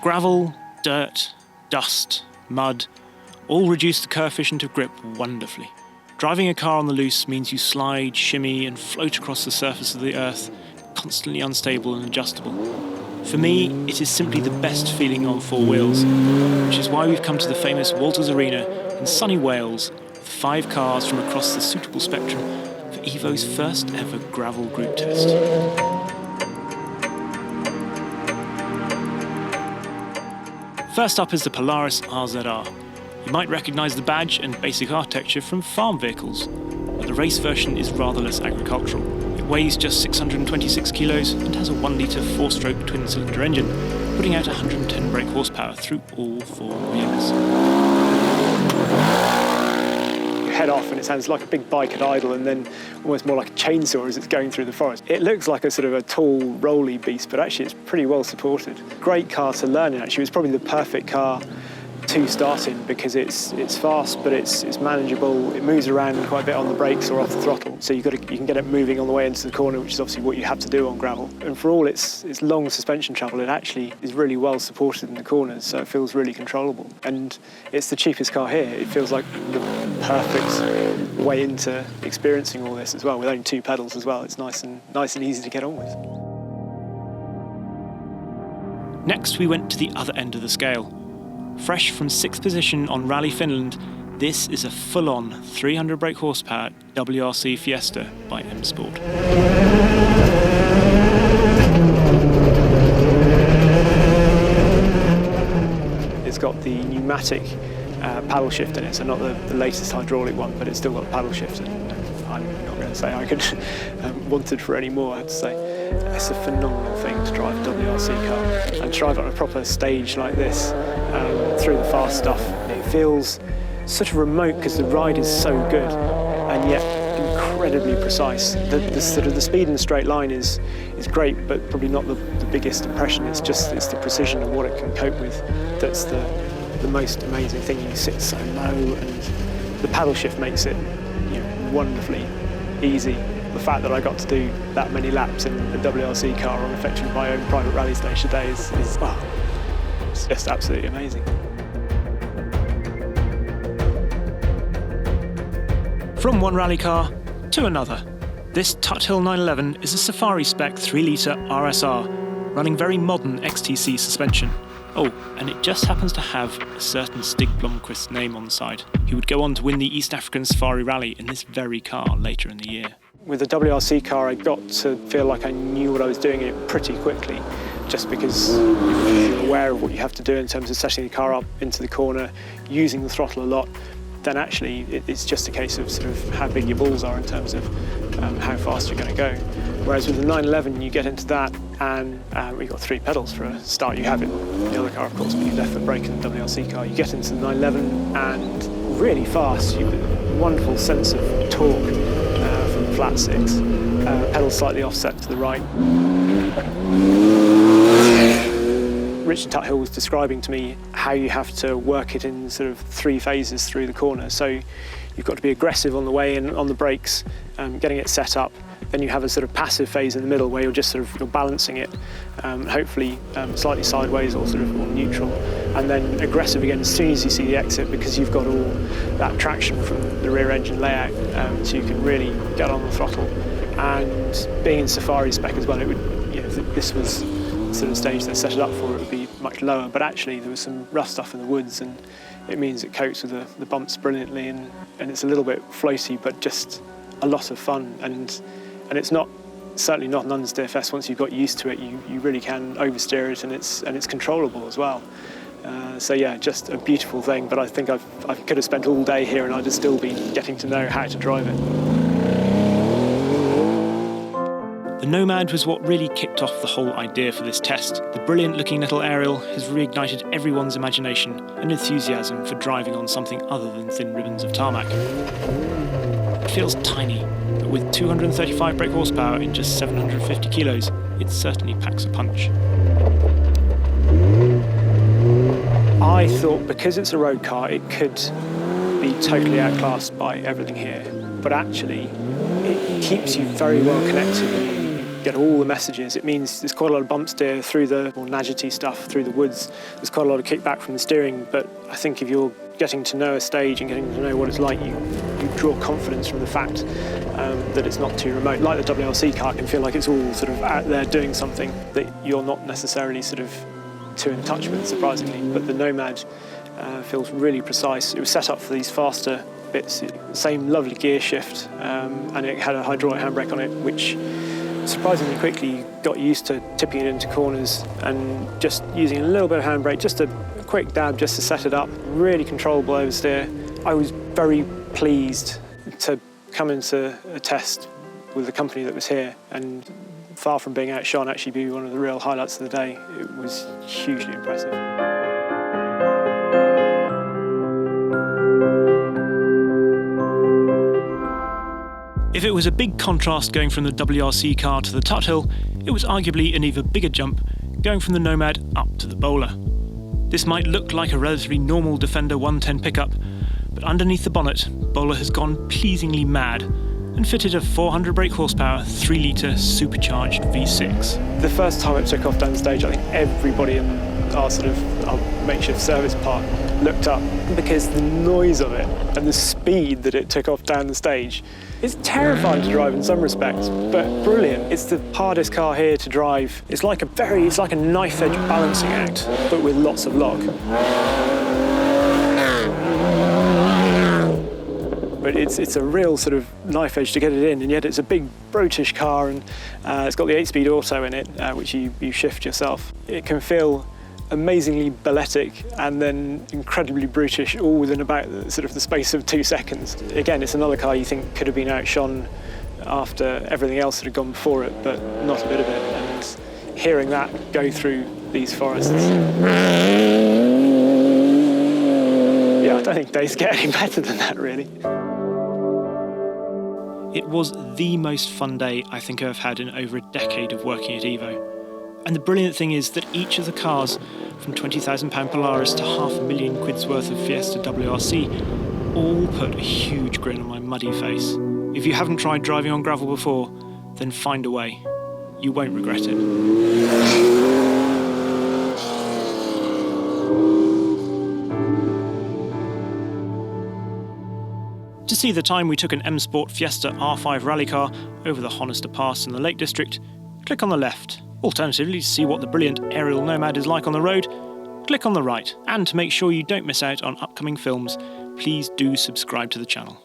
Gravel, dirt, dust, mud, all reduce the coefficient of grip wonderfully. Driving a car on the loose means you slide, shimmy and float across the surface of the earth, constantly unstable and adjustable. For me, it is simply the best feeling on four wheels, which is why we've come to the famous Walters Arena in sunny Wales with 5 cars from across the suitable spectrum for Evo's first ever gravel group test. First up is the Polaris RZR. You might recognise the badge and basic architecture from farm vehicles, but the race version is rather less agricultural. It weighs just 626 kilos and has a 1-litre 4-stroke twin-cylinder engine, putting out 110 brake horsepower through all 4 wheels. You head off and it sounds like a big bike at idle and then almost more like a chainsaw as it's going through the forest. It looks like a sort of a tall, rolly beast, but actually it's pretty well supported. Great car to learn in, actually. It's probably the perfect car to start in because it's fast, but it's manageable. It moves around quite a bit on the brakes or off the throttle, so you can get it moving on the way into the corner, which is obviously what you have to do on gravel. And for all its long suspension travel, it actually is really well supported in the corners, so it feels really controllable. And it's the cheapest car here. It feels like the perfect way into experiencing all this as well, with only 2 pedals as well. It's nice and easy to get on with. Next, we went to the other end of the scale. Fresh from 6th position on Rally Finland, this is a full-on 300 brake horsepower WRC Fiesta by M Sport. It's got the pneumatic paddle shift in it, so not the latest hydraulic one, but it's still got paddle shift. And I'm not going to say I could wanted for any more, I have to say. It's a phenomenal thing to drive a WRC car and to drive on a proper stage like this through the fast stuff. It feels sort of remote because the ride is so good and yet incredibly precise. The speed in the straight line is great, but probably not the biggest impression. It's the precision and what it can cope with that's the most amazing thing. You sit so low and the paddle shift makes it wonderfully easy. The fact that I got to do that many laps in a WRC car on effectively my own private rally stage today is it's just absolutely amazing. From one rally car to another. This Tuthill 911 is a Safari-spec 3-litre RSR, running very modern XTC suspension. Oh, and it just happens to have a certain Stig Blomqvist's name on the side. He would go on to win the East African Safari Rally in this very car later in the year. With the WRC car, I got to feel like I knew what I was doing in it pretty quickly, just because you're aware of what you have to do in terms of setting the car up into the corner, using the throttle a lot. Then actually it's just a case of sort of how big your balls are in terms of how fast you're going to go. Whereas with the 911, you get into that and we've got 3 pedals for a start. You have it in the other car, of course, but you left foot brake in the WRC car. You get into the 911 and really fast. You get a wonderful sense of torque from the flat 6. Pedals slightly offset to the right. Richard Tuthill was describing to me how you have to work it in sort of 3 phases through the corner. So you've got to be aggressive on the way in, on the brakes, getting it set up. Then you have a sort of passive phase in the middle where you're balancing it, hopefully slightly sideways or sort of more neutral. And then aggressive again as soon as you see the exit, because you've got all that traction from the rear engine layout, so you can really get on the throttle. And being in Safari-spec as well, it would, if this was sort of stage they set it up for, it would be much lower, but actually there was some rough stuff in the woods and it means it copes with the bumps brilliantly, and it's a little bit floaty but just a lot of fun, and it's certainly not an understeer. Once you've got used to it, you really can oversteer it, and it's controllable as well. So yeah, just a beautiful thing, but I think I could have spent all day here and I'd have still been getting to know how to drive it. The Nomad was what really kicked off the whole idea for this test. The brilliant-looking little Ariel has reignited everyone's imagination and enthusiasm for driving on something other than thin ribbons of tarmac. It feels tiny, but with 235 brake horsepower in just 750 kilos, it certainly packs a punch. I thought because it's a road car, it could be totally outclassed by everything here, but actually it keeps you very well connected. get all the messages. It means there's quite a lot of bump steer through the more nagety stuff, through the woods. There's quite a lot of kickback from the steering, but I think if you're getting to know a stage and getting to know what it's like, you draw confidence from the fact that it's not too remote. Like the WRC car can feel like it's all sort of out there doing something that you're not necessarily sort of too in touch with, surprisingly. But the Nomad feels really precise. It was set up for these faster bits, same lovely gear shift, and it had a hydraulic handbrake on it, which surprisingly quickly got used to tipping it into corners and just using a little bit of handbrake, just a quick dab just to set it up. Really controllable oversteer. I was very pleased to come into a test with the company that was here, and far from being outshone, actually be one of the real highlights of the day. It was hugely impressive. If it was a big contrast going from the WRC car to the Tuthill, it was arguably an even bigger jump going from the Nomad up to the Bowler. This might look like a relatively normal Defender 110 pickup, but underneath the bonnet, Bowler has gone pleasingly mad and fitted a 400 brake horsepower, 3-litre supercharged V6. The first time it took off down the stage, I think everybody in our makeshift service park looked up, because the noise of it and the speed that it took off down the stage is terrifying to drive in some respects, but brilliant. It's the hardest car here to drive. It's like a knife edge balancing act, but with lots of lock. But it's a real sort of knife edge to get it in, and yet it's a big, brutish car, and it's got the 8-speed auto in it, which you shift yourself. It can feel amazingly balletic and then incredibly brutish, all within about the space of 2 seconds. Again, it's another car you think could have been outshone after everything else that had gone before it, but not a bit of it. And hearing that go through these forests, yeah, I don't think days get any better than that, really. It was the most fun day I think I've had in over a decade of working at Evo. And the brilliant thing is that each of the cars, from £20,000 Polaris to £500,000 worth of Fiesta WRC, all put a huge grin on my muddy face. If you haven't tried driving on gravel before, then find a way. You won't regret it. To see the time we took an M Sport Fiesta R5 rally car over the Honister Pass in the Lake District, click on the left. Alternatively, to see what the brilliant Ariel Nomad is like on the road, click on the right. And to make sure you don't miss out on upcoming films, please do subscribe to the channel.